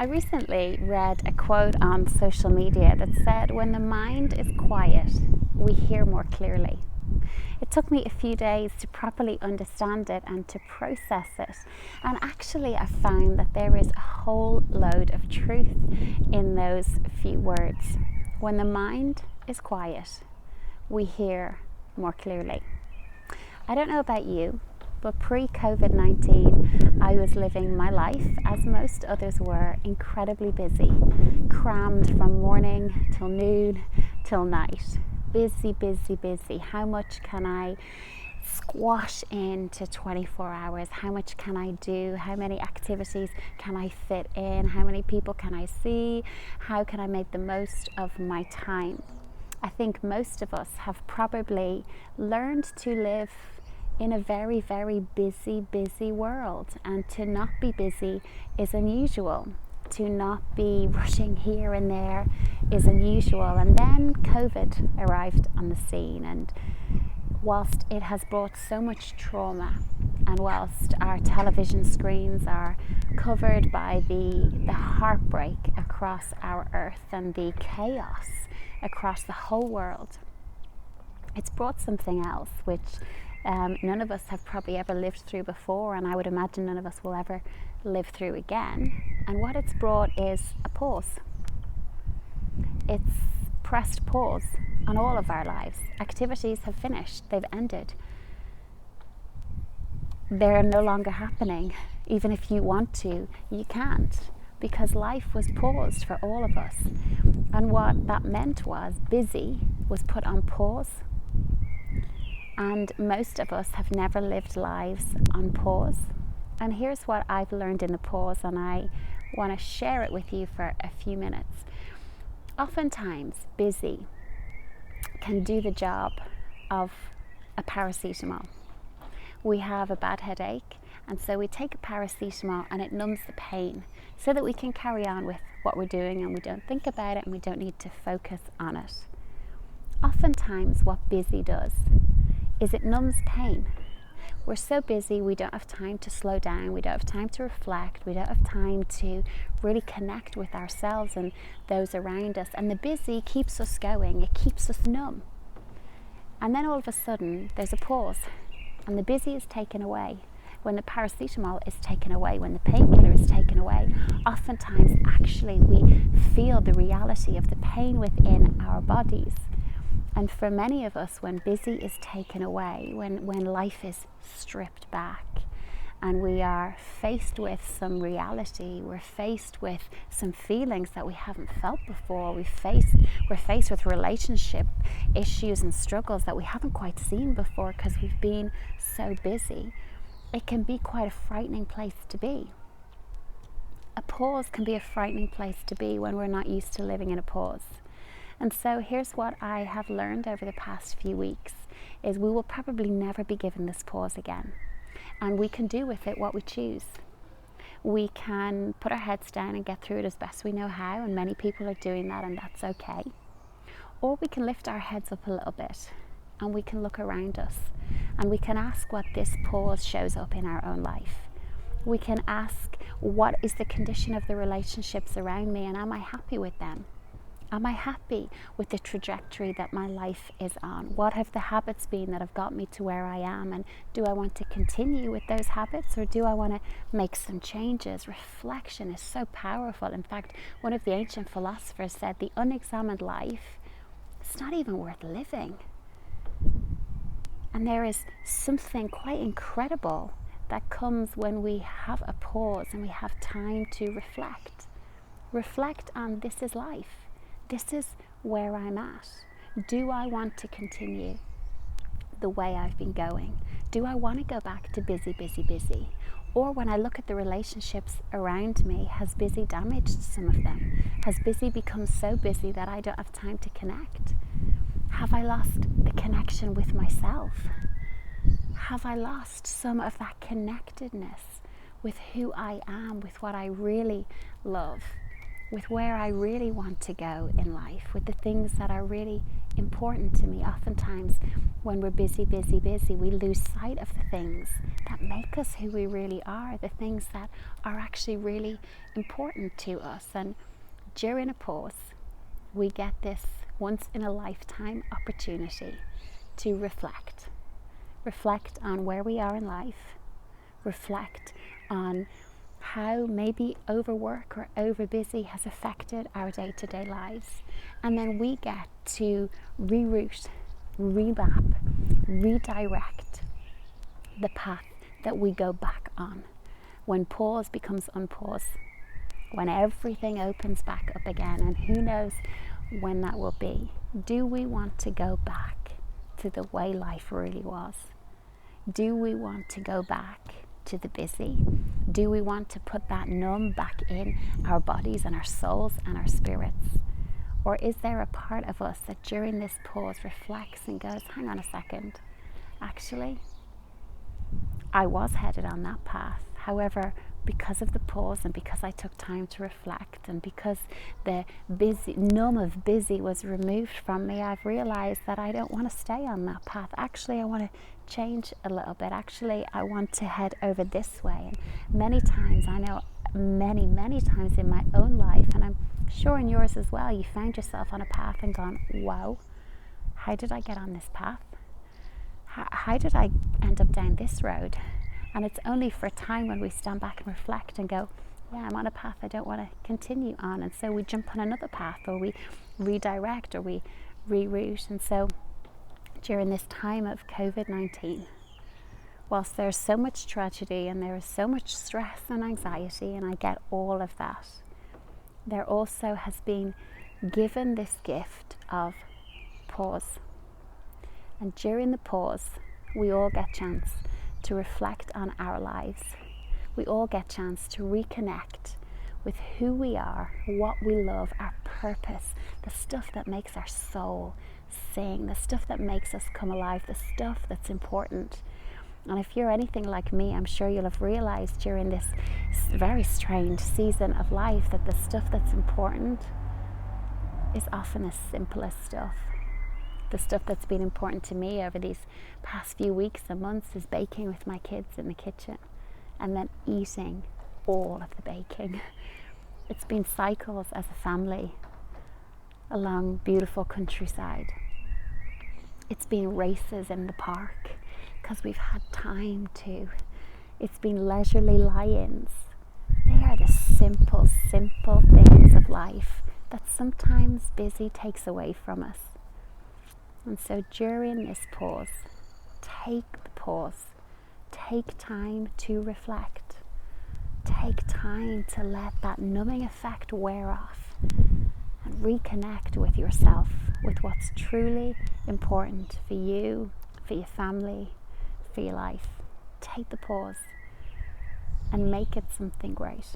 I recently read a quote on social media that said, "When the mind is quiet, we hear more clearly." It took me a few days to properly understand it and to process it. And actually, I found that there is a whole load of truth in those few words. When the mind is quiet, we hear more clearly. I don't know about you, but pre-COVID-19, I was living my life, as most others were, incredibly busy, crammed from morning till noon till night. Busy, busy, busy. How much can I squash into 24 hours? How much can I do? How many activities can I fit in? How many people can I see? How can I make the most of my time? I think most of us have probably learned to live in a very, very busy, busy world, and to not be busy is unusual. To not be rushing here and there is unusual. And then COVID arrived on the scene, and whilst it has brought so much trauma, and whilst our television screens are covered by the heartbreak across our earth and the chaos across the whole world, it's brought something else which none of us have probably ever lived through before, and I would imagine none of us will ever live through again. And what it's brought is a pause. It's pressed pause on all of our lives. Activities have finished, they've ended. They're no longer happening. Even if you want to, you can't, because life was paused for all of us. And what that meant was busy was put on pause. And most of us have never lived lives on pause. And here's what I've learned in the pause, and I want to share it with you for a few minutes. Oftentimes, busy can do the job of a paracetamol. We have a bad headache, and so we take a paracetamol and it numbs the pain so that we can carry on with what we're doing, and we don't think about it and we don't need to focus on it. Oftentimes, what busy does is it numbs pain. We're so busy, we don't have time to slow down, we don't have time to reflect, we don't have time to really connect with ourselves and those around us. And the busy keeps us going, it keeps us numb. And then all of a sudden, there's a pause, and the busy is taken away. When the paracetamol is taken away, when the painkiller is taken away, oftentimes actually we feel the reality of the pain within our bodies. And for many of us, when busy is taken away, when life is stripped back and we are faced with some reality, we're faced with some feelings that we haven't felt before, we're faced with relationship issues and struggles that we haven't quite seen before because we've been so busy, it can be quite a frightening place to be. A pause can be a frightening place to be when we're not used to living in a pause. And so here's what I have learned over the past few weeks, is we will probably never be given this pause again. And we can do with it what we choose. We can put our heads down and get through it as best we know how, and many people are doing that, and that's okay. Or we can lift our heads up a little bit and we can look around us and we can ask what this pause shows up in our own life. We can ask, what is the condition of the relationships around me, and am I happy with them? Am I happy with the trajectory that my life is on? What have the habits been that have got me to where I am? And do I want to continue with those habits, or do I want to make some changes? Reflection is so powerful. In fact, one of the ancient philosophers said the unexamined life, it's not even worth living. And there is something quite incredible that comes when we have a pause and we have time to reflect. Reflect on, this is life. This is where I'm at. Do I want to continue the way I've been going? Do I want to go back to busy, busy, busy? Or when I look at the relationships around me, has busy damaged some of them? Has busy become so busy that I don't have time to connect? Have I lost the connection with myself? Have I lost some of that connectedness with who I am, with what I really love? with where I really want to go in life, with the things that are really important to me. Oftentimes, when we're busy, we lose sight of the things that make us who we really are, the things that are actually really important to us. And during a pause, we get this once in a lifetime opportunity to reflect. Reflect on where we are in life, reflect on how maybe overwork or over busy has affected our day-to-day lives. And then we get to reroute, remap, redirect the path that we go back on. When pause becomes unpause, when everything opens back up again, and who knows when that will be. Do we want to go back to the way life really was? Do we want to go back to the busy? Do we want to put that numb back in our bodies and our souls and our spirits? Or is there a part of us that during this pause reflects and goes, hang on a second, actually, I was headed on that path. However, because of the pause and because I took time to reflect and because the numb of busy was removed from me, I've realized that I don't want to stay on that path. Actually, I want to change a little bit. Actually, I want to head over this way. And many times, I know many times in my own life, and I'm sure in yours as well, you found yourself on a path and gone, wow, how did I get on this path? How did I end up down this road? And it's only for a time when we stand back and reflect and go, yeah, I'm on a path I don't want to continue on. And so we jump on another path, or we redirect, or we reroute. And so during this time of COVID-19, whilst there's so much tragedy and there is so much stress and anxiety, and I get all of that, there also has been given this gift of pause. And during the pause, we all get chance to reflect on our lives. We all get chance to reconnect with who we are, what we love, our purpose, the stuff that makes our soul sing, the stuff that makes us come alive, the stuff that's important. And if you're anything like me, I'm sure you'll have realized during this very strange season of life that the stuff that's important is often the simplest stuff. The stuff that's been important to me over these past few weeks and months is baking with my kids in the kitchen and then eating all of the baking. It's been cycles as a family along beautiful countryside. It's been races in the park because we've had time to. It's been leisurely lie-ins. They are the simple things of life that sometimes busy takes away from us. And so during this pause, take the pause. Take time to reflect. Take time to let that numbing effect wear off and reconnect with yourself, with what's truly important for you, for your family, for your life. Take the pause and make it something great.